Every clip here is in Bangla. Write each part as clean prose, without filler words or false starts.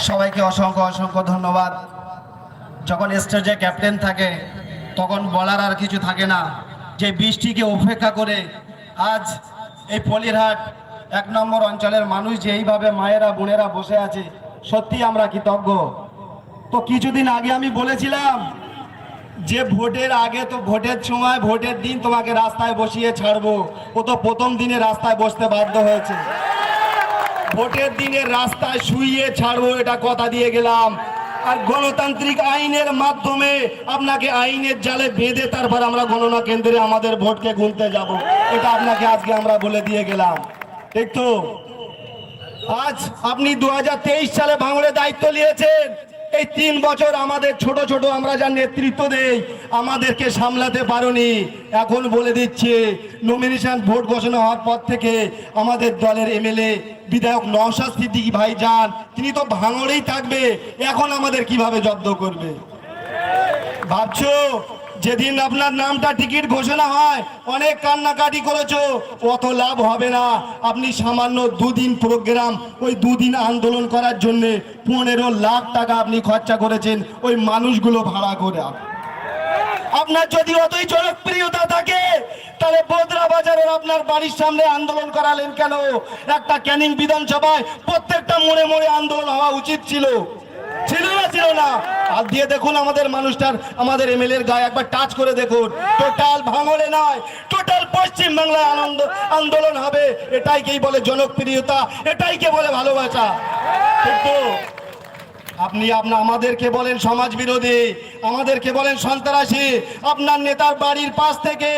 সবাইকে অসংখ্য অসংখ্য ধন্যবাদ। যখন স্টেজে ক্যাপ্টেন থাকে তখন বলার আর কিছু থাকে না। যে বৃষ্টিকে উপেক্ষা করে আজ এই পলিরহাট 1 নম্বর অঞ্চলের মানুষ যে এইভাবে মায়েরা বোনেরা বসে আছে, সত্যি আমরা কৃতজ্ঞ। তো কিছুদিন আগে আমি বলেছিলাম যে ভোটের আগে, তো ভোটের সময় ভোটের দিন তোমাকে রাস্তায় বসিয়ে ছাড়বো। ও তো প্রথম দিনে রাস্তায় বসতে বাধ্য হয়েছে। ভোটের দিনে রাস্তায় শুইয়ে ছাড়বো, এটা কথা দিয়ে গেলাম। আর গণতান্ত্রিক আইনের মাধ্যমে আপনাকে আইনের জালে বেঁধে তারপর আমরা গণনা কেন্দ্রে আমাদের ভোটকে গুনতে যাব, এটা আপনাকে আজকে আমরা বলে দিয়ে গেলাম। ঠিক তো? আজ আপনি 2023 সালে ভাঙড়ে দায়িত্ব নিয়েছেন। এই 3 বছর আমাদের ছোট ছোট আমরা যা নেতৃত্ব দেই আমাদেরকে সামলাতে পারোনি। এখন বলে দিচ্ছে, নমিনেশন ভোট ঘোষণা হওয়ার পর থেকে আমাদের দলের এমএলএ বিধায়ক নওশাদ সিদ্দিকী ভাইজান তিনি তো ভাঙড়েই থাকবে, এখন আমাদের কিভাবে জব্দ করবে ভাবছো? যেদিন আপনার নামটা টিকিট ঘোষণা হয় অনেক কান্নাকাটি করেছো, অত লাভ হবে না। আপনি সামান্য 2 দিন প্রোগ্রাম, ওই 2 দিন আন্দোলন করার জন্য 15 লাখ টাকা আপনি খরচা করেছেন ওই মানুষগুলো ভাড়া করে। আপনার যদি অতই জনপ্রিয়তা থাকে তাহলে বোদরা বাজারের আপনার বাড়ির সামনে আন্দোলন করালেন কেন? একটা ক্যানিং বিধানসভায় প্রত্যেকটা মোড়ে মোড়ে আন্দোলন হওয়া উচিত ছিল, ছিল না? ছিল না? হাত দিয়ে দেখুন আমাদের মানুষটার, আমাদের এমএলএ এর গায়ে একবার টাচ করে দেখুন। টোটাল ভাঙড়ে নয়, টোটাল পশ্চিম বাংলায় আন্দোলন হবে। এটাই কে বলে জনপ্রিয়তা, এটাই কে বলে ভালোবাসা। কিন্তু আপনি আমাদেরকে বলেন সমাজ বিরোধী, আমাদেরকে বলেন সন্ত্রাসী। আপনার নেতার বাড়ির পাশ থেকে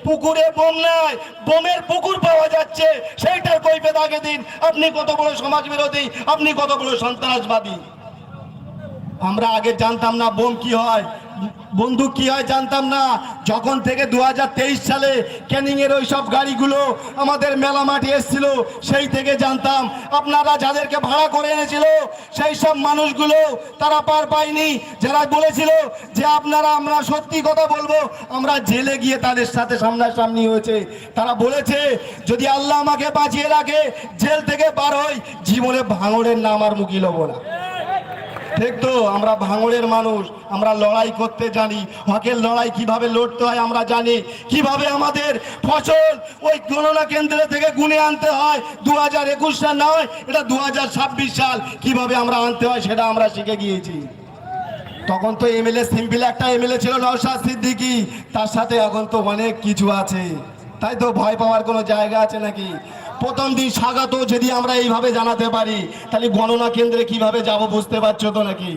পুকুরে বোম নাই, বোমের পুকুর পাওয়া যাচ্ছে, সেইটার কৈফিয়ত আগে দিন। আপনি কত বড় সমাজ বিরোধী, আপনি কত বড় সন্ত্রাসবাদী। আমরা আগে জানতাম না বোম কি হয়, বন্দুক কি হয় জানতাম না। যখন থেকে 2023 সালে ক্যানিং এর ওই সব গাড়িগুলো আমাদের মেলা মাঠে এসেছিল সেই থেকে জানতাম। আপনারা যাদেরকে ভাড়া করে এনেছিল সেই সব মানুষগুলো তারা পার পায়নি। যারা বলেছিল যে আপনারা, আমরা সত্যি কথা বলবো, আমরা জেলে গিয়ে তাদের সাথে সামনাসামনি হয়েছে। তারা বলেছে যদি আল্লাহ আমাকে বাঁচিয়ে রাখে জেল থেকে বার হই, জীবনে ভাঙড়ের নাম আর মুখি লব না। ঠিক তো? আমরা ভাঙড়ের মানুষ, আমরা লড়াই করতে জানি। হকের লড়াই কিভাবে লড়তে হয় আমরা জানি। কিভাবে আমাদের ফসল ওই গণনা কেন্দ্র থেকে গুনে আনতে হয়। 2021 সাল নয়, এটা 2026 সাল কিভাবে আমরা আনতে হয় সেটা আমরা শিখে গিয়েছি। তখন তো এমএলএ সিম্পল একটা এমএলএ ছিল নওশাদ সিদ্দিকী, তার সাথে এখন তো অনেক কিছু আছে। তাই তো ভয় পাওয়ার কোনো জায়গা আছে নাকি? প্রথম দিন স্বাগত যদি আমরা এইভাবে জানাতে পারি তাহলে গণনা কেন্দ্রে কিভাবে যাব বুঝতে পারছো তো নাকি?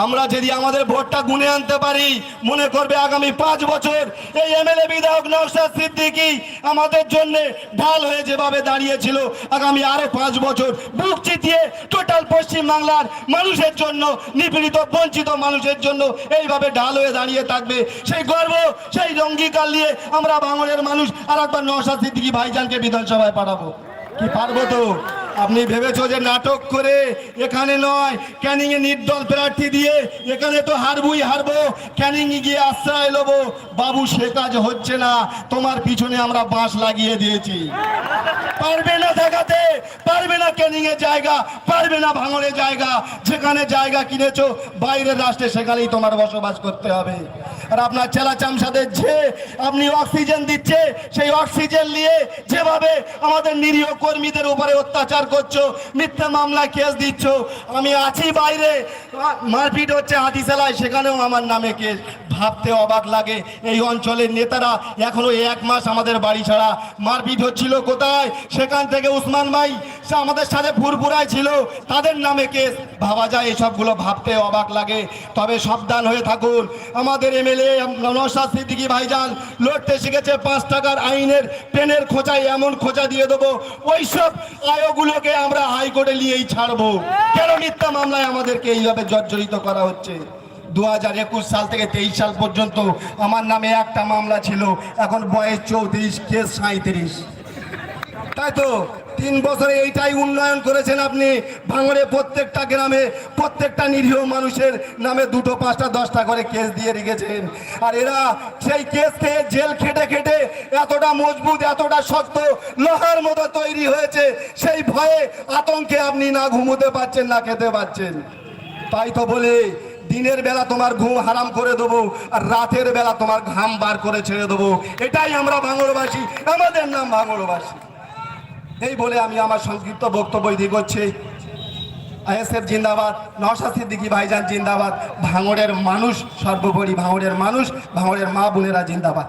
আমরা যদি আমাদের ভোটটা গুনে আনতে পারি, মনে করবে আগামী 5 বছর এই এমএলএ বিধায়ক নওশাদ সিদ্দিকী আমাদের জন্য ঢাল হয়ে যেভাবে দাঁড়িয়েছিল, আগামী আরো 5 বছর বুক চিতিয়ে টোটাল পশ্চিম বাংলার মানুষের জন্য, নিপীড়িত বঞ্চিত মানুষের জন্য এইভাবে ঢাল হয়ে দাঁড়িয়ে থাকবে। সেই গর্ব, সেই অঙ্গীকার নিয়ে আমরা ভাঙড়ের মানুষ আর একবার নওশাদ সিদ্দিকী ভাইজানকে বিধানসভায় পাঠাবো। কি পারবো তো? আপনি ভেবেছো যে নাটক করে এখানে নয় ক্যানিং এ নির্দল প্রার্থী দিয়ে এখানে তো হারবই হারবো, ক্যানিং এ গিয়ে আশ্রয় নেবো। বাবু সে কাজ হচ্ছে না, তোমার পিছনে আমরা বাঁশ লাগিয়ে দিয়েছি। পারবে না দেখাতে, পারবে না ক্যানিং এর জায়গা, পারবে না ভাঙড়ে জায়গা। যেখানে জায়গা কিনেছো বাইরের রাষ্ট্রে, সেখানেই তোমার বসবাস করতে হবে। আর আপনার চেলা চামচাদের যে আপনি অক্সিজেন দিচ্ছে, সেই অক্সিজেন নিয়ে যেভাবে আমাদের নিরীহ কর্মীদের উপরে অত্যাচার করছো, মিথ্যা মামলায় কেস দিচ্ছ। আমি আছি বাইরে, মারপিট হচ্ছে হাতিশালায়, সেখানেও আমার নামে কেস। ভাবতে অবাক লাগে এই অঞ্চলের নেতারা এখনো 1 মাস আমাদের বাড়ি ছাড়া। মারপিট হচ্ছিল কোথায়? সেখান থেকে উসমান ভাই আমাদের সাথে ফুরফুরায় ছিল, তাদের নামে কেস। ভাবা যায় এসবগুলো, ভাবতে অবাক লাগে। তবে সাবধান হয়ে থাকুন। আমাদের এমএলএ নওশাদ সিদ্দিকী ভাইজান লড়তে শিখেছে 5 টাকার আইনের পেনের খোঁচায় এমন খোঁচা দিয়ে দেবো, ওইসব আয়োগুলোকে আমরা হাইকোর্টে নিয়েই ছাড়বো। কেন মিথ্যা মামলায় আমাদেরকে এইভাবে জর্জরিত করা হচ্ছে? 2021 সাল থেকে 23 সাল পর্যন্ত আমার নামে একটা মামলা ছিল, এখন বয়স 34, কেস 37। তাই তো 3 বছরে এইটাই উন্নয়ন করেছেন আপনি। ভাঙড়ে প্রত্যেকটা গ্রামে প্রত্যেকটা নিরীহ মানুষের নামে 2টো 5টা 10টা করে কেস দিয়ে রেখেছেন। আর এরা সেই কেস খেয়ে জেল খেটে খেটে এতটা মজবুত, এতটা শক্ত লোহার মতো তৈরি হয়েছে, সেই ভয়ে আতঙ্কে আপনি না ঘুমোতে পারছেন না খেতে পারছেন। তাই তো বলে দিনের বেলা তোমার ঘুম হারাম করে দেবো, আর রাতের বেলা তোমার ঘাম বার করে ছেড়ে দেবো। এটাই আমরা ভাঙড়বাসী, আমাদের নাম ভাঙড়বাসী। এই বলে আমি আমার সংক্ষিপ্ত বক্তব্য দিয়ে করছি। আইএসএফ জিন্দাবাদ, নওশাদ সিদ্দিকী ভাইজান জিন্দাবাদ, ভাঙড়ের মানুষ সর্বোপরি, ভাঙড়ের মানুষ, ভাঙড়ের মা বোনেরা জিন্দাবাদ।